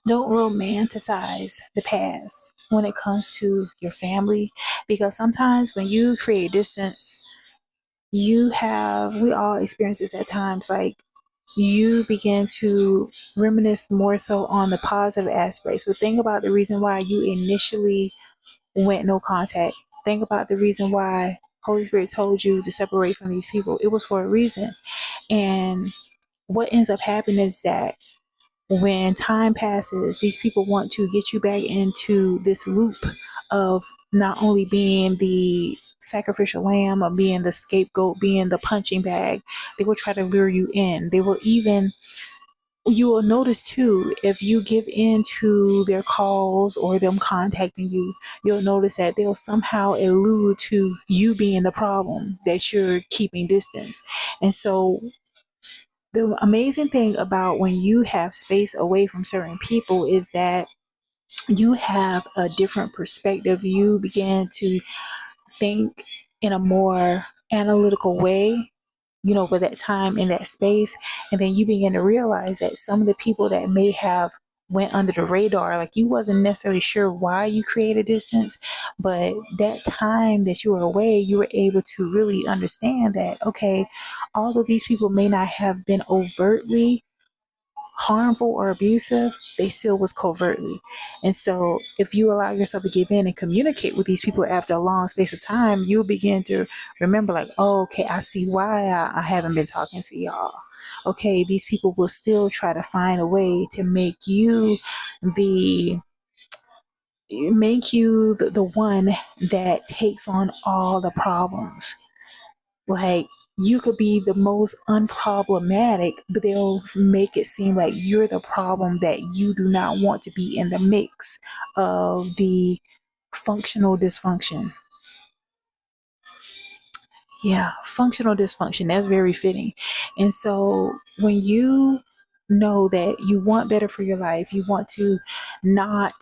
Don't romanticize the past when it comes to your family, because sometimes when you create distance, we all experience this at times, like you begin to reminisce more so on the positive aspects. But think about the reason why you initially went no contact. Think about the reason why Holy Spirit told you to separate from these people. It was for a reason. And what ends up happening is that when time passes, these people want to get you back into this loop of not only being the sacrificial lamb or being the scapegoat, being the punching bag. They will try to lure you in. They will even, you will notice too, if you give in to their calls or them contacting you, you'll notice that they'll somehow allude to you being the problem, that you're keeping distance. And so the amazing thing about when you have space away from certain people is that you have a different perspective. You begin to think in a more analytical way, with that time in that space. And then you begin to realize that some of the people that may have went under the radar, like you wasn't necessarily sure why you created distance, but that time that you were away, you were able to really understand that, okay, although these people may not have been overtly harmful or abusive, they still was covertly. And so if you allow yourself to give in and communicate with these people after a long space of time, you'll begin to remember, like, oh, okay, I see why I haven't been talking to y'all. Okay, these people will still try to find a way to the the one that takes on all the problems. Like, you could be the most unproblematic, but they'll make it seem like you're the problem, that you do not want to be in the mix of the functional dysfunction. Yeah, functional dysfunction. That's very fitting. And so when you know that you want better for your life, you want to not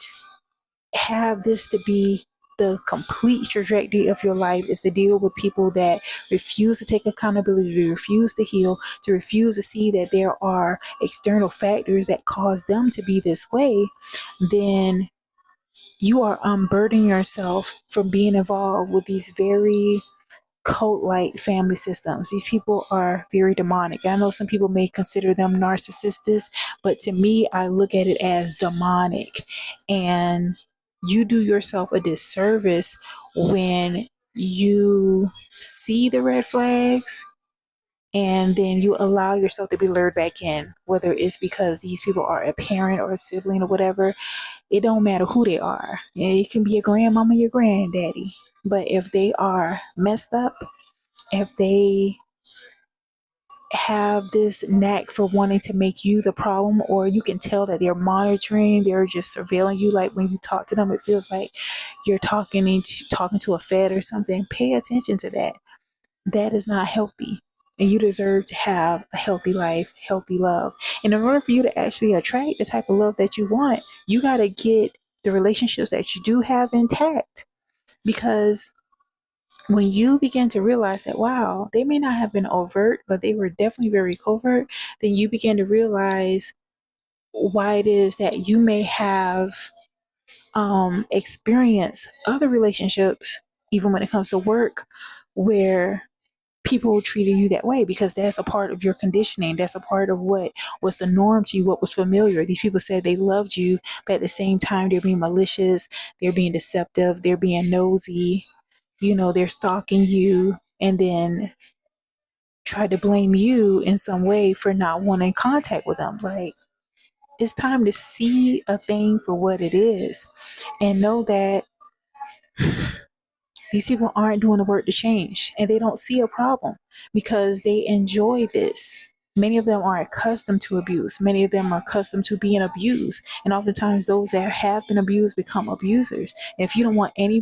have this to be the complete trajectory of your life, is to deal with people that refuse to take accountability, to refuse to heal, to refuse to see that there are external factors that cause them to be this way, then you are unburdening yourself from being involved with these very cult like family systems. These people are very demonic. I know some people may consider them narcissists, but to me, I look at it as demonic. And you do yourself a disservice when you see the red flags and then you allow yourself to be lured back in, whether it's because these people are a parent or a sibling or whatever. It don't matter who they are. It can be your grandmama, your granddaddy. But if they are messed up, if they have this knack for wanting to make you the problem, or you can tell that they're monitoring, they're just surveilling you, like when you talk to them, it feels like you're talking to a fed or something. Pay attention to that. That is not healthy. And you deserve to have a healthy life, healthy love. And in order for you to actually attract the type of love that you want, you got to get the relationships that you do have intact. Because when you begin to realize that, wow, they may not have been overt, but they were definitely very covert, then you begin to realize why it is that you may have experienced other relationships, even when it comes to work, where people treated you that way, because that's a part of your conditioning. That's a part of what was the norm to you, what was familiar. These people said they loved you, but at the same time, they're being malicious, they're being deceptive, they're being nosy, they're stalking you, and then try to blame you in some way for not wanting contact with them. Like, it's time to see a thing for what it is and know that these people aren't doing the work to change, and they don't see a problem because they enjoy this. Many of them are accustomed to abuse. Many of them are accustomed to being abused. And oftentimes those that have been abused become abusers. And if you don't want any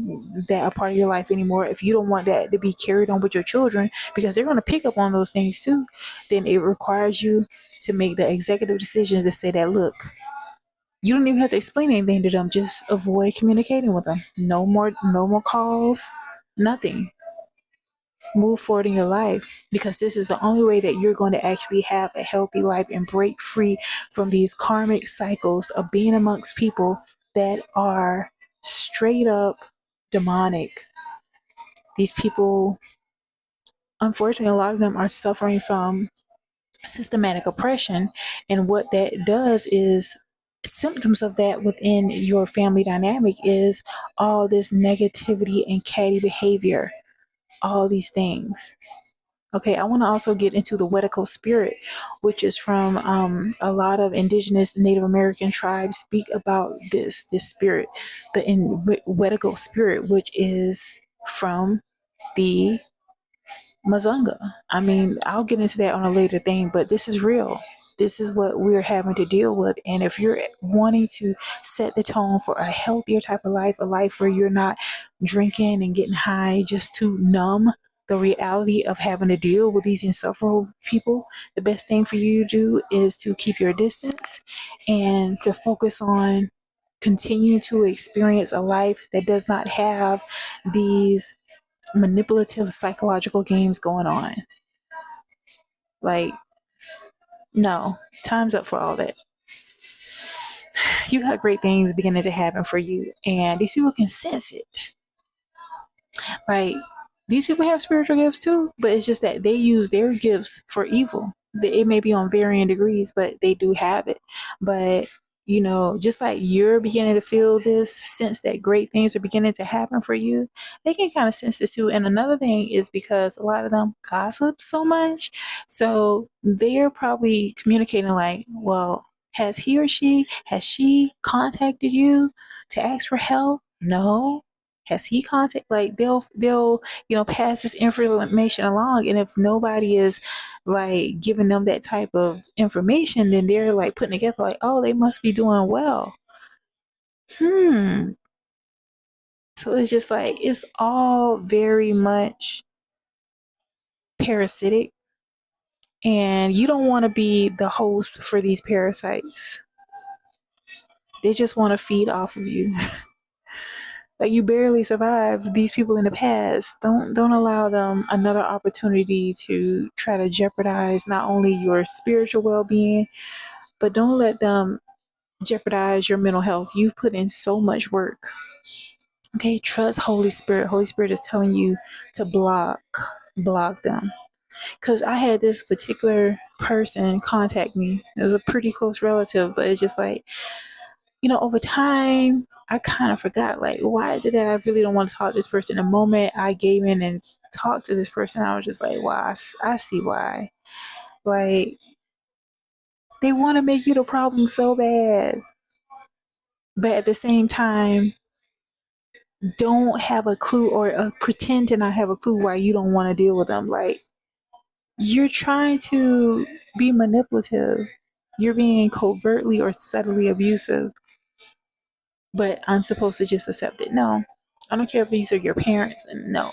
that a part of your life anymore, if you don't want that to be carried on with your children, because they're going to pick up on those things too, then it requires you to make the executive decisions to say that, look, you don't even have to explain anything to them. Just avoid communicating with them. No more calls, nothing. Move forward in your life, because this is the only way that you're going to actually have a healthy life and break free from these karmic cycles of being amongst people that are straight up demonic. These people, unfortunately, a lot of them are suffering from systematic oppression. And what that does is, symptoms of that within your family dynamic is all this negativity and catty behavior, all these things. Okay, I want to also get into the Wedico spirit, which is from a lot of indigenous Native American tribes speak about this spirit, the Wedico spirit, which is from the Mazunga. I mean, I'll get into that on a later thing, but this is real. This is what we're having to deal with. And if you're wanting to set the tone for a healthier type of life, a life where you're not drinking and getting high just to numb the reality of having to deal with these insufferable people, the best thing for you to do is to keep your distance and to focus on continuing to experience a life that does not have these manipulative psychological games going on. Like, no, time's up for all that. You got great things beginning to happen for you, and these people can sense it. Right? These people have spiritual gifts too, but it's just that they use their gifts for evil. It may be on varying degrees, but they do have it. But just like you're beginning to feel this sense that great things are beginning to happen for you, they can kind of sense this too. And another thing is because a lot of them gossip so much, so they're probably communicating like, well, has she contacted you to ask for help? No. Has he contact, like they'll pass this information along, and if nobody is like giving them that type of information, then they're like putting together like, oh, they must be doing well. So it's just like, it's all very much parasitic, and you don't want to be the host for these parasites. They just want to feed off of you. Like, you barely survived these people in the past. Don't allow them another opportunity to try to jeopardize not only your spiritual well-being, but don't let them jeopardize your mental health. You've put in so much work. Okay, trust Holy Spirit. Holy Spirit is telling you to block them. Because I had this particular person contact me. It was a pretty close relative, but it's just like, over time, I kind of forgot, like, why is it that I really don't want to talk to this person? The moment I gave in and talked to this person, I was just like, wow, I see why. Like, they want to make you the problem so bad. But at the same time, don't have a clue, or pretend to not have a clue why you don't want to deal with them. Like, you're trying to be manipulative. You're being covertly or subtly abusive. But I'm supposed to just accept it. No, I don't care if these are your parents. And no.